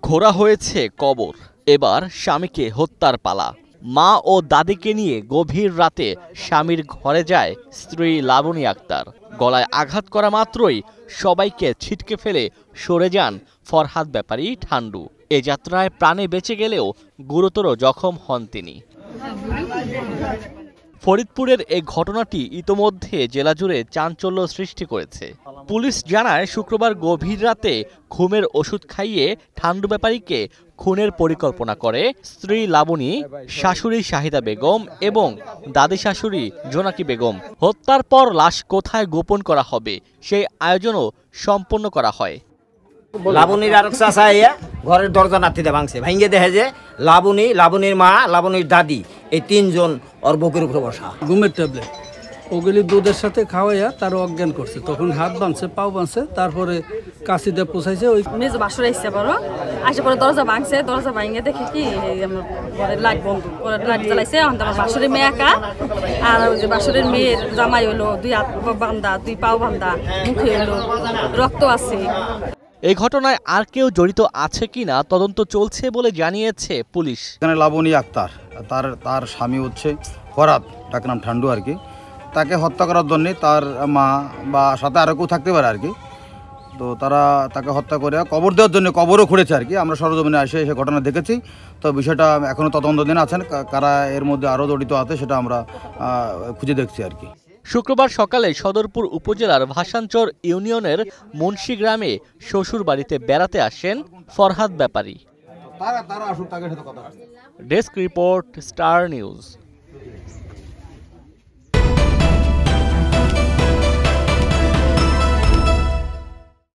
ঘোরা হয়েছে কবর, এবার স্বামীকে হত্যার পালা। মা ও দাদিকে নিয়ে গভীর রাতে স্বামীর ঘরে যায় স্ত্রী লাবণী আক্তার। গলায় আঘাত করা মাত্রই সবাইকে ছিটকে ফেলে সরে যান ফরহাদ ব্যাপারী ঠান্ডু। এ যাত্রায় প্রাণে বেঁচে গেলেও গুরুতর জখম হন তিনি। ফরিদপুরের এই ঘটনাটি ইতোমধ্যে জেলা জুড়ে চাঞ্চল্য সৃষ্টি করেছে। পুলিশ জানায়, শুক্রবার গভীর রাতে ঘুমের ওষুধ খাইয়ে ঠান্ডু ব্যাপারীকে খুনের পরিকল্পনা করে স্ত্রী লাবণী, শাশুড়ি শাহিদা বেগম এবং দাদি শাশুড়ি জোনাকি বেগম। হত্যার পর লাশ কোথায় গোপন করা হবে সেই আয়োজনও সম্পন্ন করা হয়। লাবণীর আর চাচা ঘরের দরজা নাতিতে ভাঙছে, ভাঙিয়ে দেখে যে লাবণীর মা, লাবণীর দাদি, এই তিনজন ওর বুকের উপরে বসা। ঘুমের ট্যাবলেট ওগুলি দুধের সাথে খাওয়াইয়া তার অজ্ঞান করছে, তখন হাত বাঁধছে, পাও বাঁধছে, তারপরে কাশিতে পোষাইছে। ওই মেজ বাসুর আসছে বড় আসে পরে দরজা ভাঙছে, দরজা ভাঙিয়ে দেখে কি আমার লাইট বন্ধ করে লাইট জ্বালাইছে। আমার বাসুরের মেয়ে একা, আর ওই যে বাসুরের মেয়ের জামাই হলো দুই হাত বান্ধা, দুই পাও বান্ধা, মুখে হলো রক্ত আছে। এই ঘটনায় আর কেউ জড়িত আছে কিনা তদন্ত চলছে বলে জানিয়েছে পুলিশ। এখানে লাবণী আক্তার, তার স্বামী হচ্ছে ফরহাদ, তার নাম ঠান্ডু আর কি। তাকে হত্যা করার জন্যে তার মা বা সাথে আরও কেউ থাকতে পারে আর কি। তো তারা তাকে হত্যা করে কবর দেওয়ার জন্য কবরও খুঁড়েছে আর কি। আমরা সরজমিনে এসে ঘটনা দেখেছি। তো বিষয়টা এখনও তদন্তাধীন আছেন, কারা এর মধ্যে আরও জড়িত আছে সেটা আমরা খুঁজে দেখছি আর কি। শুক্রবার সকালে সদরপুর উপজেলার ভাসানচর ইউনিয়নের মুন্সি গ্রামে শ্বশুর বাড়িতে বেড়াতে আসেন ফরহাদ ব্যাপারী। তারা আসুক, তাদের সাথে কথা। Desk report, star news.